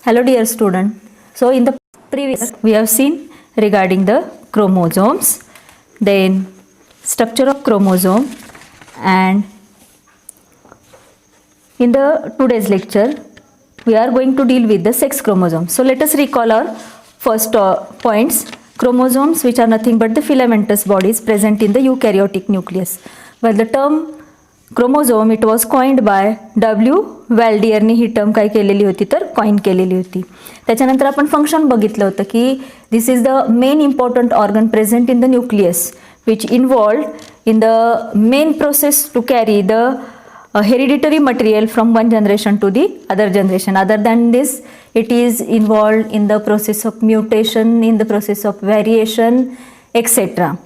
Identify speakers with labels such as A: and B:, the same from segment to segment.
A: Hello dear student. So in the previous we have seen regarding the chromosomes, then structure of chromosome, and in the today's lecture we are going to deal with the sex chromosome. So let us recall our first points. Chromosomes, which are nothing but the filamentous bodies present in the eukaryotic nucleus. Well, the term chromosome it was coined by W Waldeyer ही term काय केलेली होती तर coin केलेली होती. त्याच्यानंतर आपण function बघितलं होतं की this is the main important organ present in the nucleus which involved in the main process to carry the hereditary material from one generation to the other generation. Other than this, it is involved in the process of mutation, in the process of variation, etc.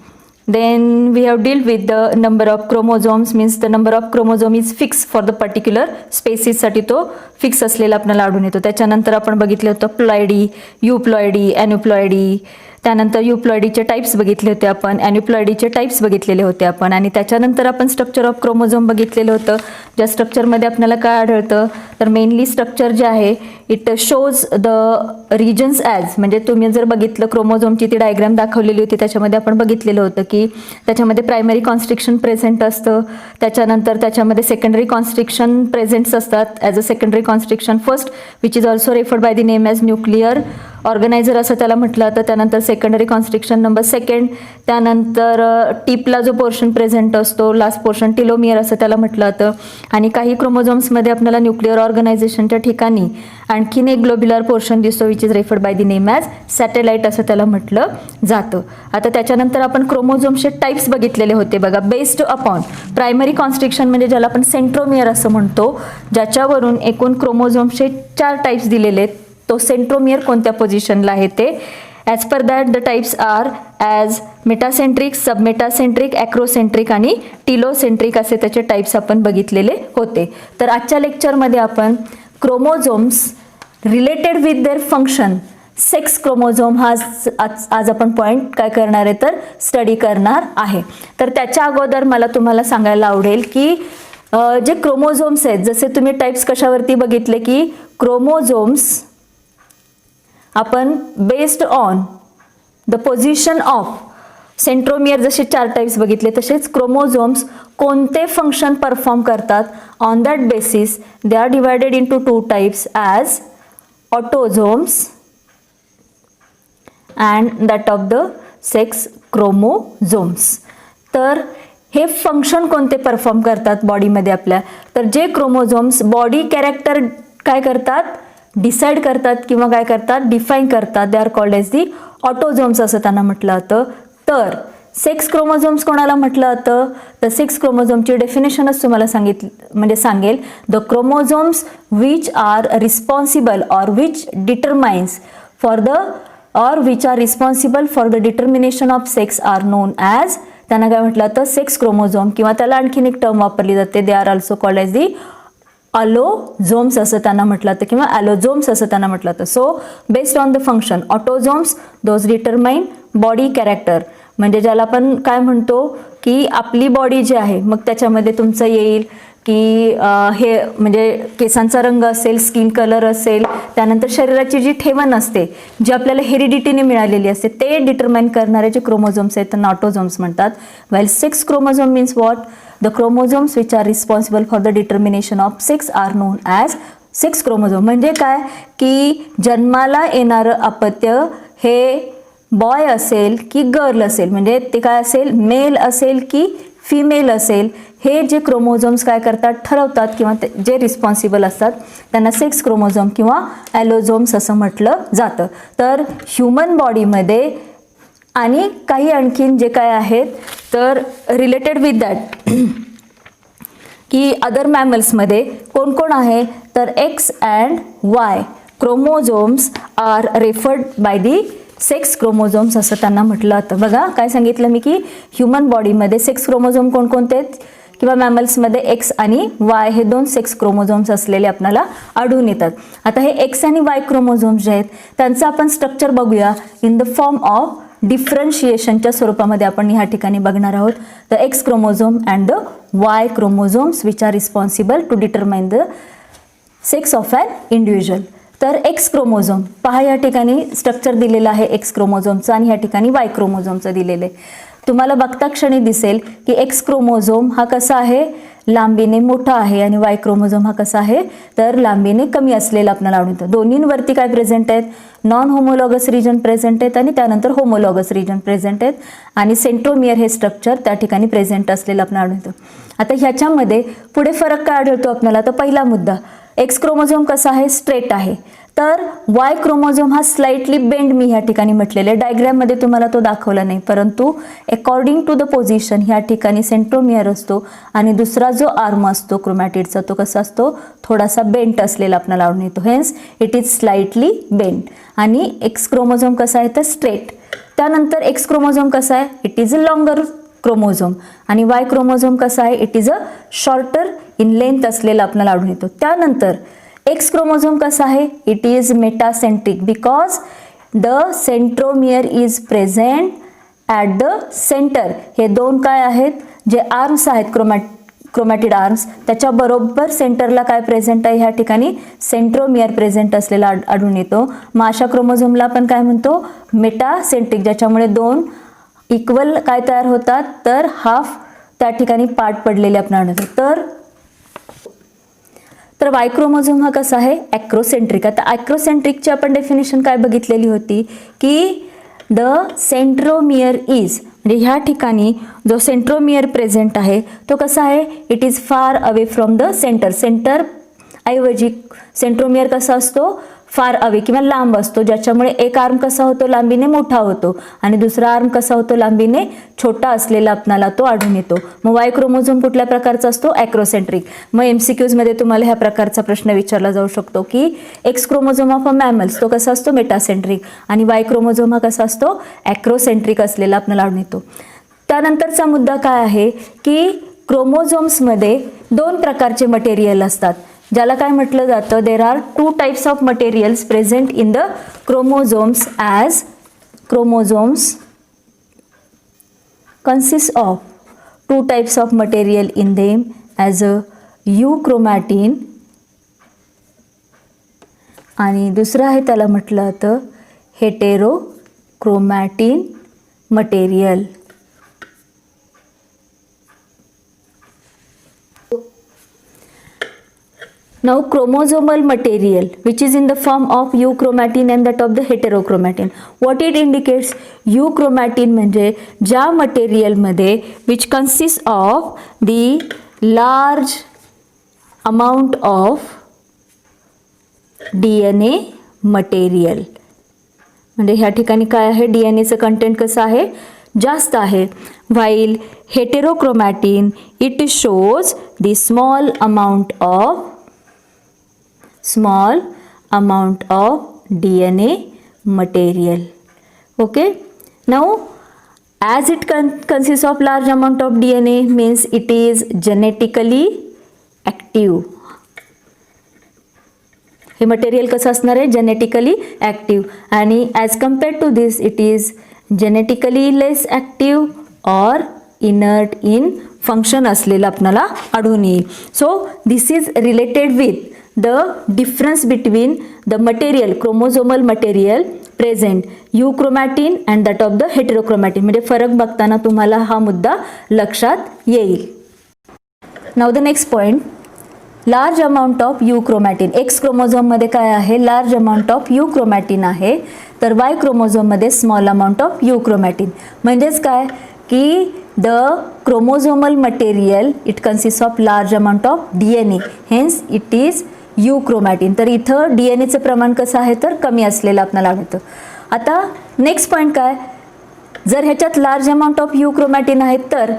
A: Then we have dealt with the number of chromosomes, means the number of chromosome is fixed for the particular species साठी तो fix असलेला आपल्याला आढळून येतो. त्याच्यानंतर आपण बघितलं होतं प्लॉइडी, युप्लॉइडी, ॲन्युप्लॉइडी. त्यानंतर युप्लॉइडीचे टाइप्स बघितले होते आपण, ॲन्युप्लॉइडीचे टाइप्स बघितलेले होते आपण, आणि त्याच्यानंतर आपण स्ट्रक्चर ऑफ क्रोमोझोम बघितलेलं होतं. ज्या स्ट्रक्चरमध्ये आपल्याला काय आढळतं तर मेनली स्ट्रक्चर जे आहे it shows the regions as, म्हणजे तुम्ही जर बघितलं क्रोमोझोमची ती डायग्राम दाखवलेली होती त्याच्यामध्ये आपण बघितलेलं होतं की त्याच्यामध्ये प्रायमरी कॉन्स्ट्रिक्शन प्रेझेंट असतं, त्याच्यानंतर त्याच्यामध्ये सेकंडरी कॉन्स्ट्रिक्शन प्रेझेंट्स असतात. As a secondary constriction first which is also referred by the name as nuclear organiser असं त्याला म्हटलं जातं. त्यानंतर सेकंडरी कॉन्स्ट्रिक्शन नंबर सेकंड, त्यानंतर टिपला जो पोर्शन प्रेझेंट असतो लास्ट पोर्शन टिलोमियर असं त्याला म्हटलं जातं. आणि काही क्रोमोझोम्समध्ये आपल्याला न्यूक्लिअर ऑर्गनायझेशनच्या ठिकाणी आणखीन एक ग्लोब्युलर पोर्शन दिसतो which is referred by the name as satellite असं त्याला म्हटलं जातं. आता त्याच्यानंतर आपण क्रोमोझोमचे टाइप्स बघितलेले होते बघा. बेस्ड अपॉन प्रायमरी कॉन्स्ट्रिक्शन म्हणजे ज्याला आपण सेंट्रोमियर असं म्हणतो, ज्याच्यावरून एकूण क्रोमोझोमचे 4 टाइप्स दिलेले आहेत. तो सेंट्रोमियर कोणत्या पोझिशनला आहे ते. As per that the types are as metacentric, submetacentric, acrocentric आणि टिलोसेंट्रिक असे त्याचे टाइप्स आपण बघितलेले होते. तर आजच्या लेक्चरमध्ये आपण chromosomes related with their function sex chromosome हा आज आपण पॉईंट काय करणार आहे तर स्टडी करणार आहे. तर त्याच्या अगोदर मला तुम्हाला सांगायला आवडेल की जे क्रोमोझोम्स आहेत जसे तुम्ही टाइप्स कशावरती बघितले की क्रोमोझोम्स आपण based on the position of centromere जसे 4 टाइप्स बघितले तसेच क्रोमोझोम्स कोणते फंक्शन परफॉर्म करतात on that basis they are divided into 2 types as autosomes and that of the sex chromosomes. तर हे फंक्शन कोणते परफॉर्म करतात बॉडीमध्ये आपल्या, तर जे क्रोमोझोम्स बॉडी कॅरेक्टर काय करतात डिसाइड करतात किंवा काय करतात डिफाईन करतात, they are called as the autosomes असं त्यांना म्हटलं जातं. तर सेक्स क्रोमोझोम्स कोणाला म्हटलं जातं तर सेक्स क्रोमोझोमची डेफिनेशनच तुम्हाला सांगेल the chromosomes which are responsible or which determines for the or which are responsible for the determination of sex are known as, त्यांना काय म्हटलं जातं सेक्स क्रोमोझोम, किंवा त्याला आणखीन एक टर्म वापरली जाते they are also called as the allosomes असं त्यांना म्हटलं जातं किंवा ॲलोझोम्स असं त्यांना म्हटलं जातं. So based on the function autosomes those determine body character, म्हणजे ज्याला आपण काय म्हणतो की आपली बॉडी जी आहे मग त्याच्यामध्ये तुमचं येईल की हे म्हणजे केसांचा रंग असेल, स्किन कलर असेल, त्यानंतर शरीराची जी ठेवण असते जी आपल्याला हेरिडिटीने मिळालेली असते ते डिटरमाइन करणारे जे क्रोमोझोम्स आहेत त्यांना ऑटोझोम्स म्हणतात. Well sex chromosome means what, the chromosomes which are responsible for the determination of sex are known as sex chromosome. म्हणजे काय की जन्माला येणारं अपत्य हे बॉय असेल की गर्ल असेल, म्हणजे ते काय असेल मेल असेल की फिमेल असेल, हे जे क्रोमोझोम्स काय करतात ठरवतात किंवा जे रिस्पॉन्सिबल असतात त्यांना सेक्स क्रोमोझोम किंवा ॲलोझोम्स असं म्हटलं जातं. तर ह्युमन बॉडीमध्ये आणि काही आणखीन जे काय आहेत तर रिलेटेड विथ दॅट की अदर मॅमल्समध्ये कोण कोण आहे तर X and Y chromosomes are referred by the sex chromosomes असं त्यांना म्हटलं जातं. बघा काय सांगितलं मी की ह्युमन बॉडीमध्ये सेक्स क्रोमोझोम कोणकोणते आहेत किंवा मॅमल्समध्ये एक्स आणि वाय हे 2 सेक्स क्रोमोझोम्स असलेले आपल्याला आढळून येतात. आता हे एक्स आणि वाय क्रोमोझोम्स जे आहेत त्यांचं आपण स्ट्रक्चर बघूया इन द फॉर्म ऑफ डिफरन्शिएशनच्या स्वरूपामध्ये आपण ह्या ठिकाणी बघणार आहोत. The X chromosome and the Y chromosomes which are responsible to determine the sex of an individual. तर एक्स क्रोमोझोम पहा, या ठिकाणी स्ट्रक्चर दिलेलं आहे एक्स क्रोमोझोमचं आणि या ठिकाणी वाय क्रोमोझोमचं दिलेलं आहे. तुम्हाला बघता क्षणी दिसेल की एक्स क्रोमोझोम हा कसा आहे, लांबीने मोठा आहे आणि वाय क्रोमोझोम हा कसा आहे तर लांबीने कमी असलेला आपल्याला आढळतो. दोन्हींवरती काय प्रेझेंट आहेत, नॉन होमोलॉगस रिजन प्रेझेंट आहेत आणि त्यानंतर होमोलॉगस रिजन प्रेझेंट आहेत आणि सेंट्रोमियर हे स्ट्रक्चर त्या ठिकाणी प्रेझेंट असलेलं आपल्याला आढळतं. आता ह्याच्यामध्ये पुढे फरक काय आढळतो आपल्याला, तर पहिला मुद्दा, एक्स क्रोमोझोम कसा आहे, स्ट्रेट आहे, तर वाय क्रोमोझोम हा स्लाइटली बेंड मी ह्या ठिकाणी म्हटलेले, डायग्राममध्ये तुम्हाला तो दाखवला नाही, परंतु अकॉर्डिंग टू द पोझिशन ह्या ठिकाणी सेंट्रोमियर असतो आणि दुसरा जो आर्म असतो क्रोमॅटिडचा तो कसा असतो, थोडासा बेंट असलेला आपल्याला आढळून येतो. Hence it is slightly bent. आणि एक्स क्रोमोझोम कसा आहे तर स्ट्रेट. त्यानंतर एक्स क्रोमोझोम कसा आहे, it is a longer chromosome आणि वाय क्रोमोझोम कसा आहे, it is a shorter in length असलेला आपल्याला आढळून येतो. त्यानंतर एक्स क्रोमोझोम कसा आहे, it is metacentric because the centromere is present at the centre. हे दोन काय आहेत, जे आर्म्स आहेत क्रोमॅटिड आर्म्स, त्याच्या बरोबर सेंटरला काय प्रेझेंट आहे, ह्या ठिकाणी सेंट्रोमियर प्रेझेंट असलेला आढळून येतो. मग अशा क्रोमोझोमला आपण काय म्हणतो, मेटासेंट्रिक, ज्याच्यामुळे दोन इक्वल काय तयार होतात तर हाफ त्या ठिकाणी पार्ट पडलेले आपण आढळतो. तर वाय क्रोमोझोम हा कसा आहे, ॲक्रोसेंट्रिक. आता ॲक्रोसेंट्रिकची आपण डेफिनेशन काय बघितलेली होती की द सेंट्रोमियर इज, म्हणजे ह्या ठिकाणी जो सेंट्रोमियर प्रेझेंट आहे तो कसा आहे, it is far away from the centre. Centre ऐवजी सेंट्रोमियर कसा असतो, फार अवे किंवा लांब असतो, ज्याच्यामुळे एक आर्म कसा होतो, लांबीने मोठा होतो आणि दुसरा आर्म कसा होतो, लांबीने छोटा असलेला आपणाला तो आढळून येतो. मग वाय क्रोमोझोम कुठल्या प्रकारचा असतो, ॲक्रोसेंट्रिक. मग MCQs मध्ये तुम्हाला ह्या प्रकारचा प्रश्न विचारला जाऊ शकतो की x chromosome of a mammals तो कसा असतो, मेटासेंट्रिक, आणि वाय क्रोमोझोम हा कसा असतो, ॲक्रोसेंट्रिक असलेला आपल्याला आढळून येतो. त्यानंतरचा मुद्दा काय आहे की क्रोमोझोम्समध्ये दोन प्रकारचे मटेरियल असतात, ज्याला काय म्हटलं जातं, there are two types of materials present in the chromosomes as chromosomes consist of two types of material in them as a euchromatin आणि दुसरं आहे त्याला म्हटलं जातं heterochromatin material. Now chromosomal material which is in the form of euchromatin and that of the heterochromatin. What it indicates? Euchromatin म्हणजे ज्या material मध्ये which consists of the large amount of DNA material. म्हणजे ह्या ठिकाणी काय आहे, DNAचं content कसं आहे, जास्त आहे. While heterochromatin it shows the small amount of DNA material. Okay, now as it consists of large amount of DNA means it is genetically active. हे मटेरियल कसं असणार आहे, जेनेटिकली ॲक्टिव्ह, आणि as compared to this it is genetically less active or inert in function असलेलं आपल्याला आढळून येईल. So this is related with the difference between the material chromosomal material present euchromatin and that of the heterochromatin. म्हणजे फरक बघताना तुम्हाला हा मुद्दा लक्षात येईल. Now the next point, large amount of euchromatin. X chromosome मध्ये काय आहे, large amount of euchromatin आहे, तर Y क्रोमोझोम मध्ये small amount of euchromatin. म्हणजेच काय की the chromosomal material it consists of large amount of DNA, hence it is यूक्रोमॅटिन. तर इथं DNAचं प्रमाण कसं आहे तर कमी असलेलं आपल्याला आढळतं. आता नेक्स्ट पॉईंट काय, जर ह्याच्यात लार्ज अमाऊंट ऑफ यूक्रोमॅटिन आहेत तर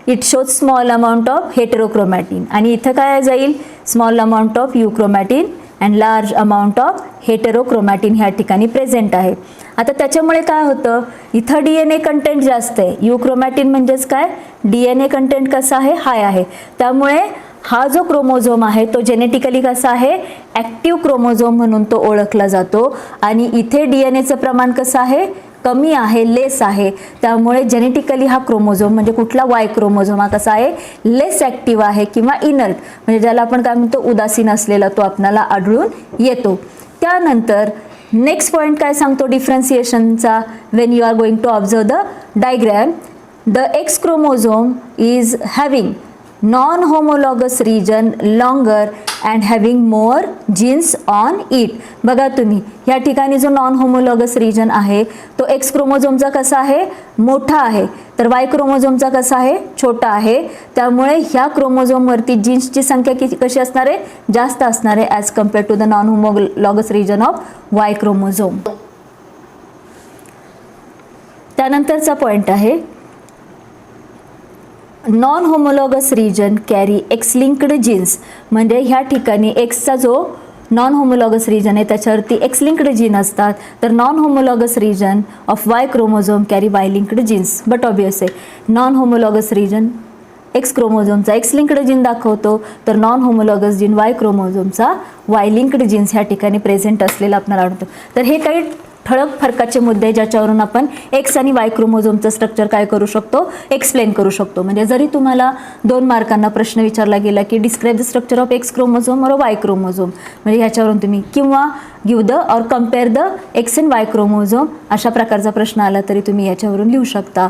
A: it shows small amount of heterochromatin, आणि इथं काय जाईल, small amount of euchromatin and large amount of heterochromatin ह्या ठिकाणी प्रेझेंट आहे. आता त्याच्यामुळे काय होतं, इथं DNA कंटेंट जास्त आहे, यूक्रोमॅटिन म्हणजेच काय, DNA कंटेंट कसा आहे, हाय आहे, त्यामुळे हा जो क्रोमोझोम आहे तो जेनेटिकली कसा आहे, ॲक्टिव्ह क्रोमोझोम म्हणून तो ओळखला जातो, आणि इथे DNAचं प्रमाण कसं आहे, कमी आहे, लेस आहे, त्यामुळे जेनेटिकली हा क्रोमोझोम म्हणजे कुठला, वाय क्रोमोझोम हा कसा आहे, लेस ॲक्टिव्ह आहे किंवा इनर्ट, म्हणजे ज्याला आपण काय म्हणतो उदासीन असलेला तो आपल्याला आढळून येतो. त्यानंतर नेक्स्ट पॉईंट काय सांगतो डिफरन्सिएशनचा, when you are going to observe the diagram, the X chromosome is having non homologous region longer and having more genes on it. बघा तुम्ही ह्या ठिकाणी जो नॉन होमोलॉगस रिजन आहे तो एक्स क्रोमोझोमचा कसा आहे, मोठा आहे, तर वाय क्रोमोझोमचा कसा आहे, छोटा आहे. त्यामुळे ह्या क्रोमोझोमवरती जीन्सची संख्या कशी असणार आहे, जास्त असणार आहे as compare to the non homologous region of Y chromosome. त्यानंतरचा पॉईंट आहे non homologous region carry X linked genes. म्हणजे ह्या ठिकाणी एक्सचा जो नॉन होमोलॉगस रिजन आहे त्याच्यावरती एक्स लिंक्ड जीन असतात, तर non homologous region of Y chromosome carry Y linked genes. But obvious आहे नॉन होमोलॉगस रिजन एक्स क्रोमोझोमचा एक्स लिंक्ड जीन दाखवतो, तर नॉन होमोलॉगस जीन वाय क्रोमोझोमचा वाय लिंक्ड जीन्स ह्या ठिकाणी प्रेझेंट असलेला आपल्याला आढळतो. तर हे काही ठळक फरकाचे मुद्दे ज्याच्यावरून आपण एक्स आणि वाय क्रोमोझोमचं स्ट्रक्चर काय करू शकतो, एक्सप्लेन करू शकतो. म्हणजे जरी तुम्हाला 2 मार्कांना प्रश्न विचारला गेला की describe the structure of X chromosome और वाय क्रोमोझोम, म्हणजे ह्याच्यावरून तुम्ही किंवा गिव द और compare the x and Y chromosome अशा प्रकारचा प्रश्न आला तरी तुम्ही याच्यावरून लिहू शकता.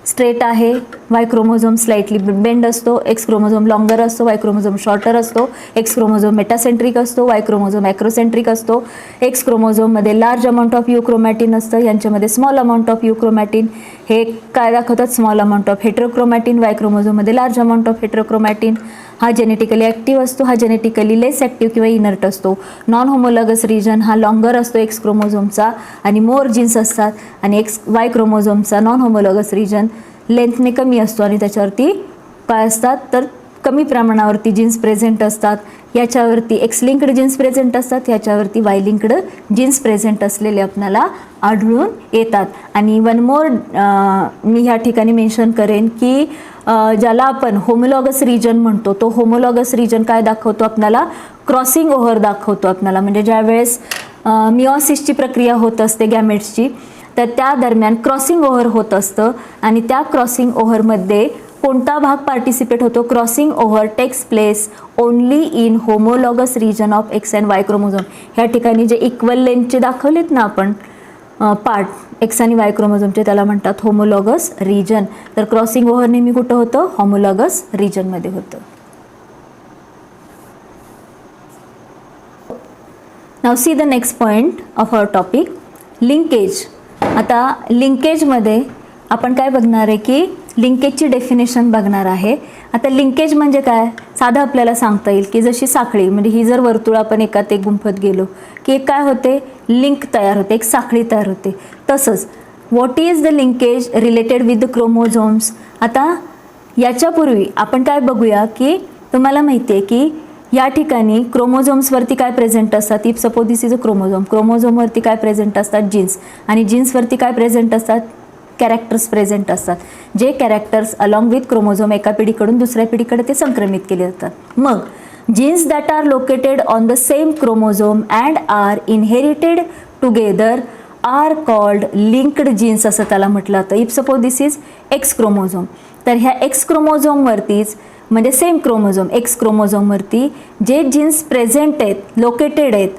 A: स्ट्रेट आहे, वाय क्रोमोझोम स्लाइटली बेंड असतो, एक्स क्रोमोझोम लॉंगर असतो, वाय क्रोमोझोम शॉर्टर असतो, एक्स क्रोमोझोम मेटासेंट्रिक असतो, वाय क्रोमोझोम ॲक्रोसेंट्रिक असतो. एक्स क्रोमोझोममध्ये लार्ज अमाऊंट ऑफ युक्रोमॅटिन असतं, यांच्यामध्ये स्मॉल अमाऊंट ऑफ युक्रोमॅटिन. हे काय दाखवतात, small amount of heterochromatin. Y क्रोमोझोममध्ये लार्ज अमाऊंट ऑफ हेट्रोक्रोमॅटिन. हा जेनेटिकली ॲक्टिव्ह असतो, हा जेनेटिकली लेस ॲक्टिव्ह किंवा इनर्ट असतो. नॉन होमोलॉगस रिजन हा लॉंगर असतो एक्स क्रोमोझोमचा आणि मोर जीन्स असतात, आणि वाय क्रोमोझोमचा नॉन होमोलॉगस रिजन लेंथने कमी असतो आणि त्याच्यावरती काय असतात, तर कमी प्रमाणावरती जीन्स प्रेझेंट असतात. याच्यावरती एक्स लिंक्ड जीन्स प्रेझेंट असतात, याच्यावरती वाय लिंक्ड जीन्स प्रेझेंट असलेले आपल्याला आढळून येतात. आणि वन मोर मी ह्या ठिकाणी मेन्शन करेन की ज्याला आपण होमोलॉगस रिजन म्हणतो, तो होमोलॉगस रिजन काय दाखवतो आपल्याला, क्रॉसिंग ओव्हर दाखवतो आपल्याला. म्हणजे ज्यावेळेस मिओसिसची प्रक्रिया होत असते गॅमेट्सची, तर त्या दरम्यान क्रॉसिंग ओव्हर होत असतं आणि त्या क्रॉसिंग ओव्हरमध्ये कोणता भाग पार्टिसिपेट होतो, crossing over takes place only in homologous region of X and Y chromosome. ह्या ठिकाणी जे इक्वल लेंथचे दाखवलेत ना आपण पार्ट एक्स आणि वाय क्रोमोझोमचे, त्याला म्हणतात होमोलॉगस रिजन. तर क्रॉसिंग ओव्हर नेहमी कुठं होतं, होमोलॉगस रिजनमध्ये होतं. Now see the next point of our topic, linkage. आता लिंकेजमध्ये आपण काय बघणार आहे की लिंकेजची डेफिनेशन बघणार आहे. आता लिंकेज म्हणजे काय, साधं आपल्याला सांगता येईल की जशी साखळी, म्हणजे ही जर वर्तुळ आपण एकात एक गुंफत गेलो की एक काय होते, लिंक तयार होते, एक साखळी तयार होते. तसंच what is the linkage related with the chromosomes. आता याच्यापूर्वी आपण काय बघूया की तुम्हाला माहिती आहे की या ठिकाणी क्रोमोझोम्सवरती काय प्रेझेंट असतात, if suppose this is a chromosome, क्रोमोझोमवरती काय प्रेझेंट असतात, जीन्स, आणि जीन्सवरती काय प्रेझेंट असतात, कॅरेक्टर्स प्रेझेंट असतात. जे कॅरेक्टर्स अलॉंग विथ क्रोमोझोम एका पिढीकडून दुसऱ्या पिढीकडे ते संक्रमित केले जातात. मग genes that are located on the same chromosome and are inherited together are called linked genes असं त्याला म्हटलं जातं. If suppose this is X chromosome, तर ह्या एक्स क्रोमोझोमवरतीच म्हणजे सेम क्रोमोझोम एक्स क्रोमोझोमवरती जे जीन्स प्रेझेंट आहेत, लोकेटेड आहेत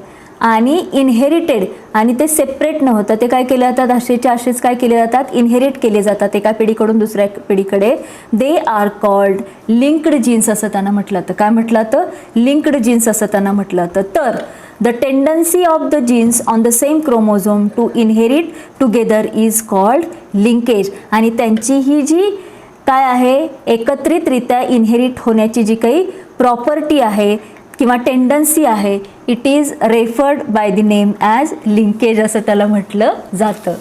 A: आणि इनहेरिटेड, आणि ते सेपरेट न होतं ते काय केले जातात, असेच काय केले जातात, इनहेरिट केले जातात एका पिढीकडून दुसऱ्या पिढीकडे. दे आर कॉल्ड लिंक्ड जीन्स असं त्यांना म्हटलं जातं. काय म्हटलं जातं, लिंक्ड जीन्स असं त्यांना म्हटलं जातं. तर the tendency of the genes on the same chromosome to inherit together is called linkage. आणि त्यांची ही जी काय आहे, एकत्रितरित्या इनहेरिट होण्याची जी काही प्रॉपर्टी आहे किंवा टेंडन्सी आहे, it is referred by the name as linkage असं त्याला म्हटलं जातं.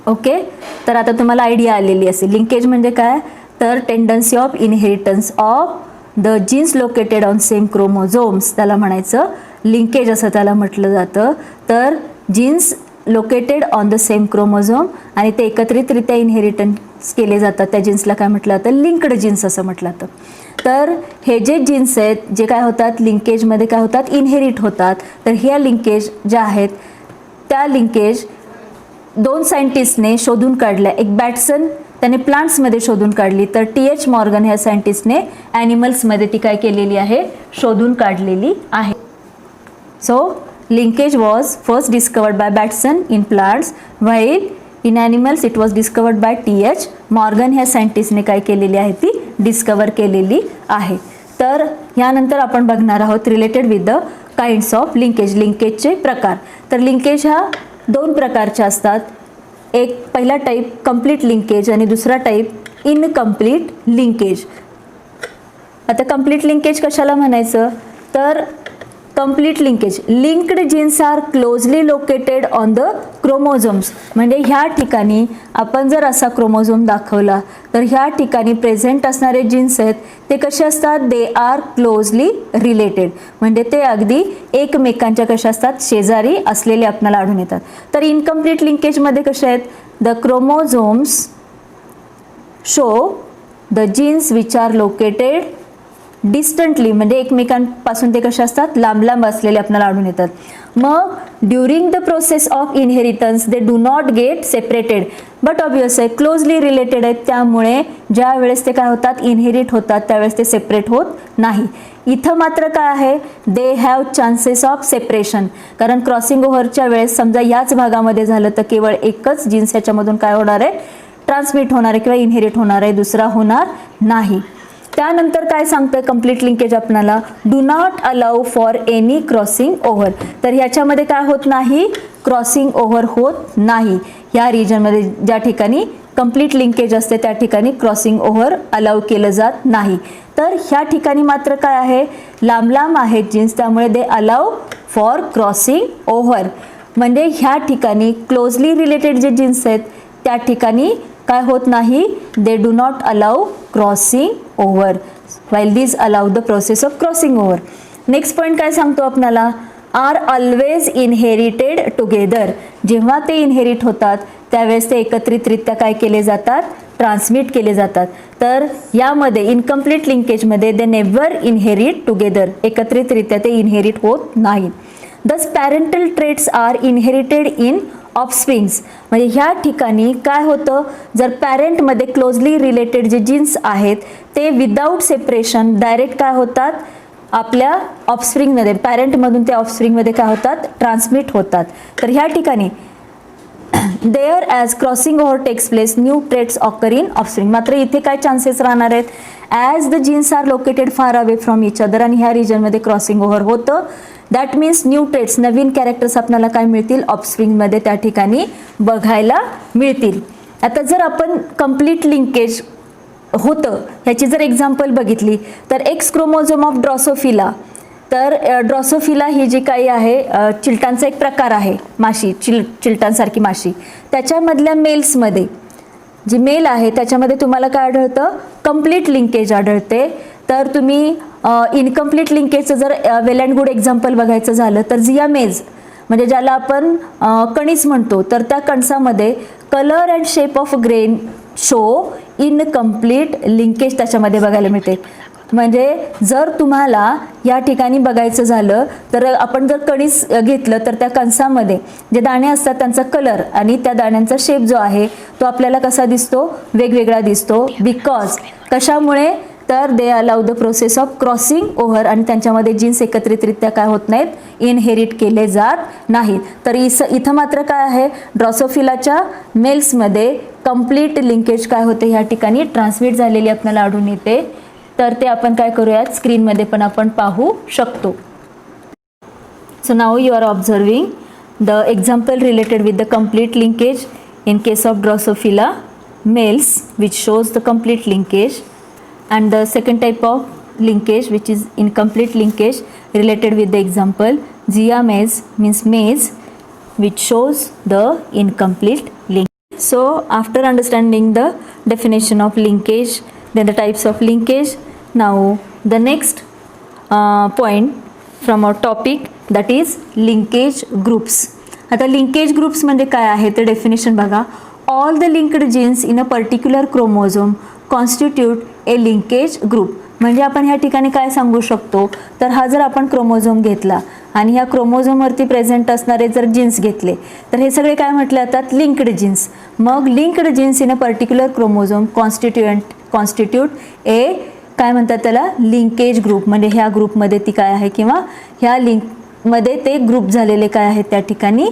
A: ओके, तर आता तुम्हाला आयडिया आलेली असेल लिंकेज म्हणजे काय, तर tendency of inheritance of the genes located on same chromosomes, त्याला म्हणायचं लिंकेज असं त्याला म्हटलं जातं. तर genes located on the same chromosome आणि ते एकत्रितरित्या इनहेरिटन्स केले जातात, त्या जीन्सला काय म्हटलं जातं, लिंक्ड जीन्स असं म्हटलं जातं. तर हे जे जीन्स आहेत जे काय होतात, लिंकेजमध्ये काय होतात, इनहेरिट होतात. तर ह्या लिंकेज ज्या आहेत त्या लिंकेज 2 सायंटिस्टने शोधून काढल्या. एक बॅटसन त्याने प्लांट्समध्ये शोधून काढली, तर TH मॉर्गन ह्या सायंटिस्टने ॲनिमल्समध्ये ती काय केलेली आहे, शोधून काढलेली आहे. So linkage was first discovered by Batson in plants, while in animals it was discovered by TH Morgan ह्या सायंटिस्टने काय केलेली आहे ती डिस्कवर केलेली आहे. तर यानंतर आपण बघणार आहोत related with the kinds of linkage, लिंकेजचे प्रकार. तर लिंकेज ह्या दोन प्रकारचे असतात. एक पहिला टाईप कंप्लीट लिंकेज आणि दुसरा टाईप इनकम्प्लीट लिंकेज. आता कंप्लीट लिंकेज कशाला म्हणायचं, तर complete linkage linked genes are closely located on the chromosomes. म्हणजे ह्या ठिकाणी आपण जर असा क्रोमोझोम दाखवला तर ह्या ठिकाणी प्रेझेंट असणारे जीन्स आहेत ते कसे असतात, दे आर क्लोजली रिलेटेड. म्हणजे ते अगदी एकमेकांच्या कशा असतात, शेजारी असलेले आपल्याला आढळून येतात. तर इनकम्प्लीट लिंकेजमध्ये कसे आहेत, the chromosomes show the genes which are located distantly, म्हणजे एकमेकांपासून ते कसे असतात, लांब लांब असलेले आपल्याला आढळून येतात. मग during the process of inheritance they do not get separated, but obvious आहे क्लोजली रिलेटेड आहेत, त्यामुळे ज्या वेळेस ते काय होतात, इनहेरिट होतात त्यावेळेस ते सेपरेट होत नाही. इथं मात्र काय आहे, they have chances of separation. कारण क्रॉसिंग ओव्हरच्या वेळेस समजा याच भागामध्ये झालं तर केवळ एकच जीन्स ह्याच्यामधून काय होणार आहे, ट्रान्समिट होणार आहे किंवा इनहेरिट होणार आहे, दुसरा होणार नाही. त्यानंतर काय सांगतोय कंप्लीट लिंकेज आपल्याला, do not allow for any crossing over. तर ह्याच्यामध्ये काय होत नाही, क्रॉसिंग ओव्हर होत नाही. या रिजनमध्ये ज्या ठिकाणी कंप्लीट लिंकेज असते त्या ठिकाणी क्रॉसिंग ओव्हर अलाउ केलं जात नाही. तर ह्या ठिकाणी मात्र काय आहे, लांब लांब आहेत जीन्स, त्यामुळे they allow for crossing over. म्हणजे ह्या ठिकाणी क्लोजली रिलेटेड जे जीन्स आहेत त्या ठिकाणी काय होत नाही, they do not allow crossing over, while these allow the process of crossing over. Next point काय सांगतो आपल्याला, आर ऑलवेज इनहेरिटेड टुगेदर. जेव्हा ते इनहेरिट होतात त्यावेळेस ते एकत्रितरित्या काय केले जातात, ट्रान्समिट केले जातात. तर यामध्ये इनकम्प्लीट लिंकेजमध्ये दे नेव्हर इनहेरिट टुगेदर, एकत्रितरित्या ते इनहेरिट होत नाहीत. Thus parental traits are inherited in offsprings. म्हणजे ह्या ठिकाणी काय होतं, जर पॅरेंटमध्ये क्लोजली रिलेटेड जे जीन्स आहेत ते विदाऊट सेपरेशन डायरेक्ट काय होतात, आपल्या ऑफस्प्रिंगमध्ये, पॅरेंटमधून ते ऑफस्प्रिंगमध्ये काय होतात, ट्रान्समिट होतात. तर ह्या ठिकाणी there as crossing over takes place new traits occur in offspring. मात्र इथे काय चान्सेस राहणार आहेत, as the genes are located far away from each other, आणि ह्या रिजनमध्ये क्रॉसिंग ओव्हर होतं. दॅट मीन्स न्यू ट्रेट्स, नवीन कॅरेक्टर्स आपल्याला काय मिळतील, ऑफस्प्रिंगमध्ये त्या ठिकाणी बघायला मिळतील. आता जर आपण कंप्लीट लिंकेज होतं ह्याची जर एक्झाम्पल बघितली तर एक्स क्रोमोझोम ऑफ ड्रॉसोफिला. तर ड्रॉसोफिला ही जी काही आहे चिलटांचा एक प्रकार आहे, माशी, चिलटांसारखी माशी, त्याच्यामधल्या मेल्समध्ये जी मेल आहे त्याच्यामध्ये तुम्हाला काय आढळतं, कंप्लीट लिंकेज आढळते. तर तुम्ही इनकम्प्लीट लिंकेजचं जर वेल अँड गुड एक्झाम्पल बघायचं झालं तर झियामेज, म्हणजे ज्याला आपण कणीस म्हणतो, तर त्या कणसामध्ये colour and shape of grain show incomplete linkage त्याच्यामध्ये बघायला मिळते. म्हणजे जर तुम्हाला या ठिकाणी बघायचं झालं तर आपण जर कणीस घेतलं तर त्या कणसामध्ये जे दाणे असतात त्यांचा कलर आणि त्या दाण्यांचा शेप जो आहे तो आपल्याला कसा दिसतो, वेगवेगळा दिसतो. बिकॉज कशामुळे, तर they allow the process of crossing over, आणि त्यांच्यामध्ये जीन्स एकत्रितरित्या काय होत नाहीत, इनहेरिट केले जात नाहीत. तर इथं मात्र काय आहे, ड्रॉसोफिलाच्या मेल्समध्ये कंप्लीट लिंकेज काय होते, ह्या ठिकाणी ट्रान्समिट झालेली आपल्याला आढळून येते. तर ते आपण काय करूयात, स्क्रीनमध्ये पण आपण पाहू शकतो. So now you are observing the example related with the complete linkage in case of drosophila males which shows the complete linkage, and the second type of linkage which is incomplete linkage related with the example Zia maize means maize which shows the incomplete link. So after understanding the definition of linkage, then the types of linkage, now the next point from our topic that is linkage groups. आता linkage groups म्हणजे काय आहे ते definition बघा. All the linked genes in a particular chromosome constitute a linkage group. म्हणजे आपण ह्या ठिकाणी काय सांगू शकतो, तर हा जर आपण क्रोमोझोम घेतला आणि ह्या क्रोमोझोमवरती प्रेझेंट असणारे जर जीन्स घेतले तर हे सगळे काय म्हटले जातात, लिंक्ड जीन्स. मग linked genes in a particular chromosome constitute काय म्हणतात त्याला, लिंकेज ग्रुप. म्हणजे ह्या ग्रुपमध्ये ती काय आहे किंवा ह्या मध्ये ते ग्रुप झालेले काय आहेत त्या ठिकाणी,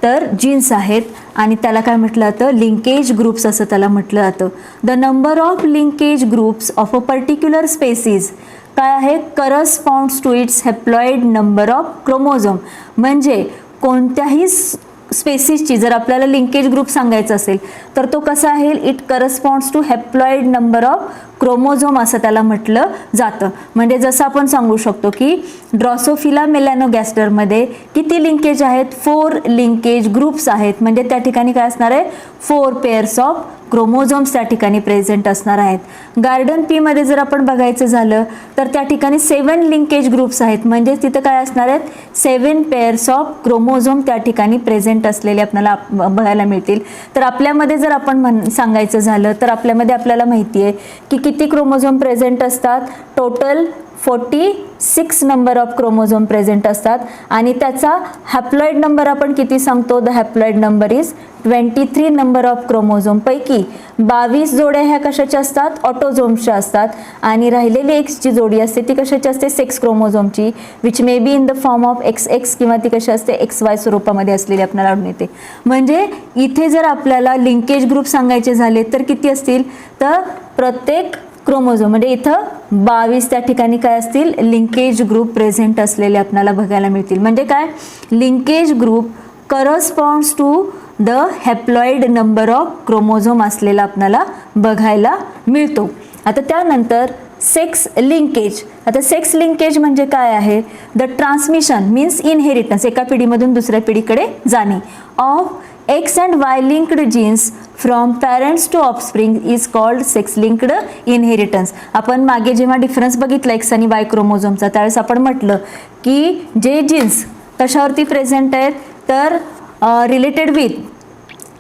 A: तर जीन्स आहेत आणि त्याला काय म्हटलं जातं, लिंकेज ग्रुप्स असं त्याला म्हटलं जातं. The number of linkage groups of a particular species काय आहे, corresponds to its haploid number of chromosome. म्हणजे कोणत्याही स्पेसीसची जर आपल्याला लिंकेज ग्रुप सांगायचा असेल तर तो कसा आहे, it corresponds to haploid number of chromosome असं त्याला म्हटलं जातं. म्हणजे जसं आपण सांगू शकतो की ड्रॉसोफिला मेलॅनोगॅस्टरमध्ये किती लिंकेज आहेत, 4 लिंकेज ग्रुप्स आहेत. म्हणजे त्या ठिकाणी काय असणार आहे, 4 पेअर्स ऑफ क्रोमोझोम्स त्या ठिकाणी प्रेझेंट असणार आहेत. गार्डन पी मध्ये जर आपण बघायचं झालं तर त्या ठिकाणी 7 लिंकेज ग्रुप्स आहेत. म्हणजे तिथं काय असणार आहेत, 7 पेअर्स ऑफ क्रोमोझोम त्या ठिकाणी प्रेझेंट असलेले आपल्याला बघायला मिळतील. तर आपल्यामध्ये जर आपण सांगायचं झालं तर आपल्यामध्ये आपल्याला माहिती आहे की किती क्रोमोझोम प्रेझेंट असतात, total 46 number of chromosome present असतात. आणि त्याचा हॅप्लॉइड नंबर आपण किती सांगतो, the haploid number is 23 number of chromosome पैकी 22 जोड्या ह्या कशाच्या असतात, ऑटोझोम्सच्या असतात. आणि राहिलेली एक्सची जोडी असते ती कशाची असते, सेक्स क्रोमोझोमची, which may be in the form of XX किंवा ती कशी असते, XY स्वरूपामध्ये असलेली आपल्याला आढळून येते. म्हणजे इथे जर आपल्याला लिंकेज ग्रुप सांगायचे झाले तर किती असतील, तर प्रत्येक क्रोमोझोम म्हणजे इथं 22 त्या ठिकाणी काय असतील, लिंकेज ग्रुप प्रेझेंट असलेले आपल्याला बघायला मिळतील. म्हणजे काय, linkage group corresponds to the haploid number of chromosome असलेला आपल्याला बघायला मिळतो. आता त्यानंतर सेक्स लिंकेज. आता सेक्स लिंकेज म्हणजे काय आहे, द ट्रान्समिशन मीन्स इनहेरिटन्स, एका पिढीमधून दुसऱ्या पिढीकडे जाणे, of X and Y linked genes from parents to offspring is called sex linked inheritance. आपण मागे जेव्हा डिफरन्स बघितला X आणि Y क्रोमोझोमचा त्यावेळेस आपण म्हटलं की जे जीन्स कशावरती प्रेझेंट आहेत, तर रिलेटेड विथ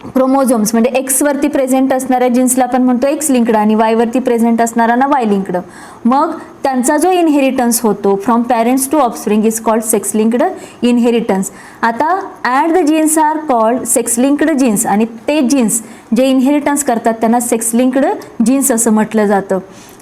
A: क्रोमोझोम्स म्हणजे X वरती प्रेझेंट असणाऱ्या जीन्सला आपण म्हणतो X लिंक्ड आणि Y वरती प्रेझेंट असणाऱ्यांना Y लिंक्ड. मग त्यांचा जो इनहेरिटन्स होतो from parents to offspring is called sex linked inheritance. आता and the genes are called sex linked genes आणि ते जीन्स जे इनहेरिटन्स करतात त्यांना सेक्स लिंक्ड जीन्स असं म्हटलं जातं.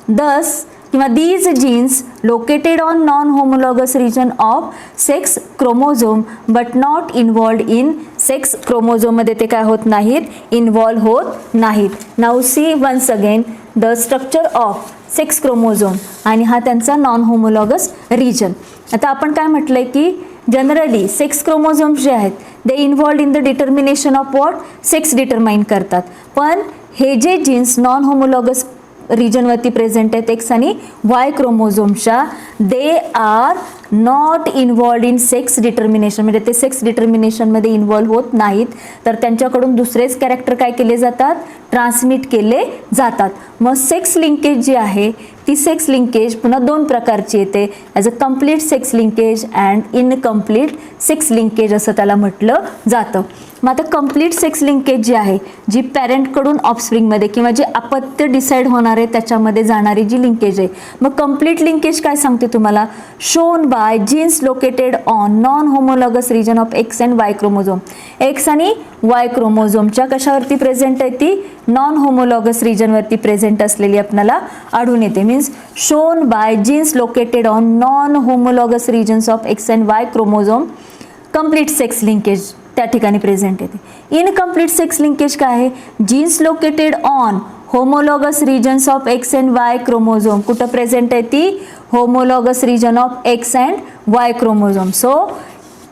A: दस किंवा these genes located on non-homologous region of sex chromosome but not involved in sex chromosome मध्ये ते काय होत नाहीत, इन्व्हॉल्व होत नाहीत. Now see once again the structure of sex chromosome आणि हा त्यांचा नॉन होमोलॉगस रिजन. आता आपण काय म्हटलंय की जनरली सेक्स क्रोमोझोम्स जे आहेत they involved in the determination of what, sex determine करतात. पण हे जे जीन्स नॉन होमोलॉगस रिजनवरती प्रेझेंट आहेत X आणि Y क्रोमोझोमच्या, they are not involved in sex determination म्हणजे ते सेक्स डिटर्मिनेशनमध्ये इन्व्हॉल्व होत नाहीत. तर त्यांच्याकडून दुसरेच कॅरेक्टर काय केले जातात, ट्रान्समिट केले जातात. मग सेक्स लिंकेज जी आहे ती सेक्स लिंकेज पुन्हा 2 प्रकारची येते, as a complete sex linkage and incomplete sex linkage असं त्याला म्हटलं जातं. मग आता कम्प्लीट सेक्स लिंकेज जी आहे, जी पॅरेंटकडून ऑफस्प्रिंगमध्ये किंवा जे अपत्य डिसाईड होणार आहे त्याच्यामध्ये जाणारी जी लिंकेज आहे. मग कम्प्लीट लिंकेज काय सांगते तुम्हाला, shown by genes located on non homologous region of X and Y chromosome. X आणि Y क्रोमोझोमच्या कशावरती प्रेझेंट आहे, ती नॉन होमोलॉगस रिजनवरती प्रेझेंट असलेली आपल्याला आढळून येते. Means shown by genes located on non homologous regions of X and Y chromosome, complete sex linkage त्या ठिकाणी प्रेझेंट येते. इनकम्प्लीट सेक्स लिंकेज काय आहे, genes located on homologous regions of X and Y chromosome, कुठं present आहे ती, homologous region of X and Y chromosome. So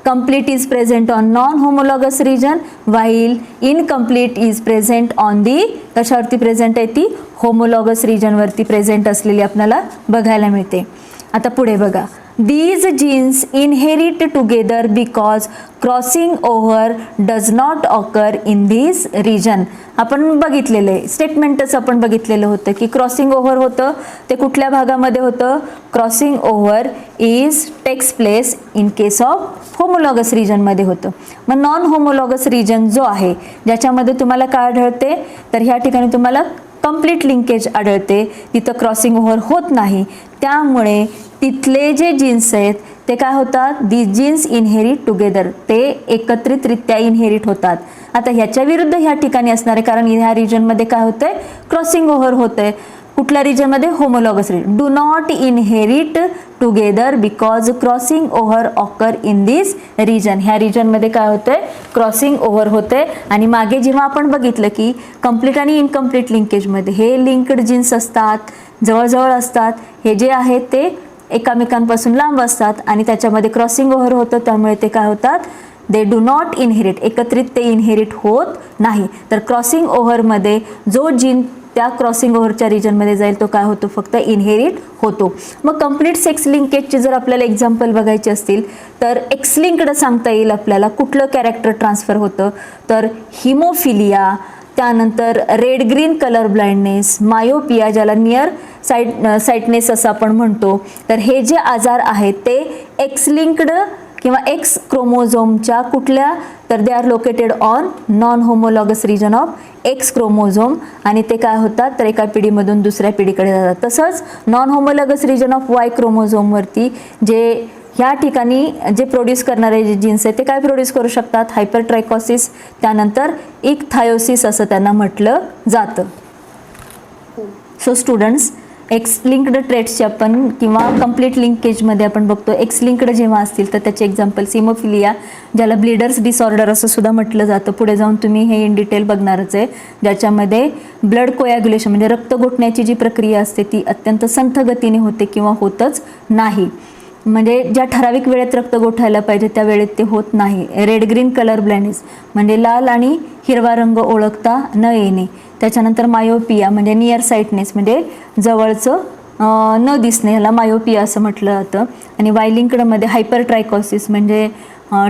A: complete is present on non-homologous region while incomplete is present on the कशावरती present आहे ती, homologous region वरती present असलेली आपल्याला बघायला मिळते. आता पुढे बघा, these genes inherit together because crossing over does not occur in this region. आपण बघितलेलं आहे स्टेटमेंटच आपण बघितलेलं होतं की क्रॉसिंग ओव्हर होतं ते कुठल्या भागामध्ये होतं, crossing over is takes place in case of homologous रिजनमध्ये होतं. मग नॉन होमोलॉगस रिजन जो आहे ज्याच्यामध्ये तुम्हाला काय आढळते, तर ह्या ठिकाणी तुम्हाला कम्प्लीट लिंकेज आढळते, तिथं क्रॉसिंग ओव्हर होत नाही. त्यामुळे तिथले जे जीन्स आहेत ते काय होतात, दी जीन्स इनहेरिट टुगेदर, ते एकत्रितरित्या इनहेरिट होतात. आता ह्याच्या विरुद्ध ह्या ठिकाणी असणारे, कारण ह्या रिजनमध्ये काय होतंय, क्रॉसिंग ओव्हर होतंय. कुठल्या रिजनमध्ये homologous region. Do not inherit together because crossing over occur in this region. ह्या रिजनमध्ये काय होतंय, क्रॉसिंग ओव्हर होतंय. आणि मागे जेव्हा आपण बघितलं की कंप्लीट आणि इनकम्प्लीट लिंकेजमध्ये हे लिंक्ड जीन्स असतात, जवळजवळ असतात, हे जे आहेत ते एकामेकांपासून लांब असतात आणि त्याच्यामध्ये क्रॉसिंग ओव्हर होतं, त्यामुळे ते काय होतात, दे डू नॉट इनहेरिट, एकत्रित ते इनहेरिट होत नाही. तर क्रॉसिंग ओव्हरमध्ये जो जीन त्या क्रॉसिंग ओव्हरच्या रिजनमध्ये जाईल तो काय होतो, फक्त इनहेरिट होतो. मग कंप्लीट सेक्स लिंकेजची जर आपल्याला एक्झाम्पल बघायची असतील तर एक्स लिंक्ड सांगता येईल आपल्याला. कुठलं कॅरेक्टर ट्रान्सफर होतं, तर हिमोफिलिया, त्यानंतर red green colour blindness, myopia ज्याला नियर साइटनेस असं आपण म्हणतो. तर हे जे आजार आहेत ते एक्स लिंक्ड किंवा एक्स क्रोमोझोमच्या कुठल्या, तर they are located on non homologous region of X chromosome आणि ते काय होतात, तर एका पिढीमधून दुसऱ्या पिढीकडे जातात. तसंच non homologous region of Y क्रोमोझोमवरती जे ह्या ठिकाणी जे प्रोड्यूस करणारे जे जीन्स आहेत ते काय प्रोड्यूस करू शकतात, हायपरट्रायकॉसिस, त्यानंतर इक्थायोसिस असं त्यांना म्हटलं जातं. सो स्टुडंट्स, एक्स लिंक्ड ट्रेट्सचे आपण किंवा कंप्लीट लिंकेजमध्ये आपण बघतो. एक्स लिंक्ड जेव्हा असतील तर त्याचे एक्झाम्पल हिमोफिलिया, ज्याला ब्लीडर्स डिसऑर्डर असं सुद्धा म्हटलं जातं. पुढे जाऊन तुम्ही हे इन डिटेल बघणारच आहे, ज्याच्यामध्ये ब्लड कोॲग्युलेशन म्हणजे रक्त गोठण्याची जी प्रक्रिया असते ती अत्यंत संथ गतीने होते किंवा होतच नाही. म्हणजे ज्या ठराविक वेळेत रक्त गोठायला पाहिजे त्या वेळेत ते होत नाही. रेड ग्रीन कलर ब्लाइंडनेस म्हणजे लाल आणि हिरवा रंग ओळखता न येणे. त्याच्यानंतर मायोपिया म्हणजे नियर साइटनेस म्हणजे जवळचं न दिसणे, ह्याला मायोपिया असं म्हटलं जातं. आणि वायलिंकडमध्ये हायपरट्रायकॉसिस म्हणजे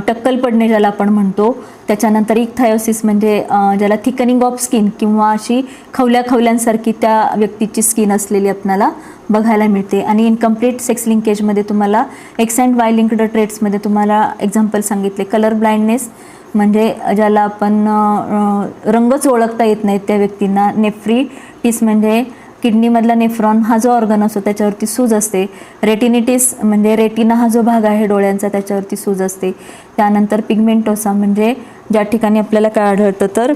A: टक्कल पडणे ज्याला आपण म्हणतो. त्याच्यानंतर इक्थायोसिस म्हणजे ज्याला थिकनिंग ऑफ स्किन किंवा अशी खवल्यांसारखी त्या व्यक्तीची स्किन असलेली आपल्याला बघायला मिळते. आणि इनकम्प्लीट सेक्स लिंकेजमध्ये तुम्हाला एक्स अँड वाय लिंक्ड ट्रेट्समध्ये तुम्हाला एक्झाम्पल सांगितले. कलर ब्लाइंडनेस म्हणजे ज्याला आपण रंगच ओळखता येत नाहीत त्या व्यक्तींना. नेफ्रिटिस म्हणजे किडनीमधला नेफ्रॉन हा जो ऑर्गन असतो त्याच्यावरती सूज असते. रेटिनिटिस म्हणजे रेटिना हा जो भाग आहे डोळ्यांचा त्याच्यावरती सूज असते. त्यानंतर पिगमेंटोसा म्हणजे ज्या ठिकाणी आपल्याला काय आढळतं तर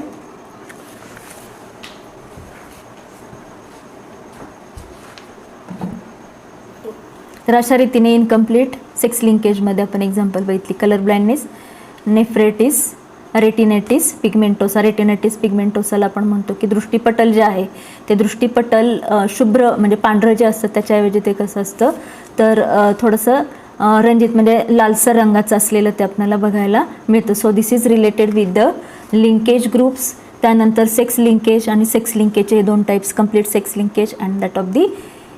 A: अशा रीतीने इनकम्प्लीट सेक्स लिंकेजमध्ये आपण एक्झाम्पल बघितली. Colour blindness, nephritis, retinitis, pigmentosa. Retinitis पिगमेंटोसाला आपण म्हणतो की दृष्टिपटल जे आहे ते दृष्टिपटल शुभ्र म्हणजे पांढरं जे असतं त्याच्याऐवजी ते कसं असतं तर थोडंसं रंजित म्हणजे लालसर रंगाचं असलेलं ते आपल्याला बघायला मिळतं. So this is related with the linkage groups. त्यानंतर सेक्स लिंकेज आणि सेक्स लिंकेजचे हे दोन types, complete sex linkage and that of the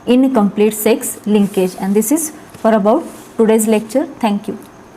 A: incomplete sex linkage. And this is for about today's lecture. Thank you.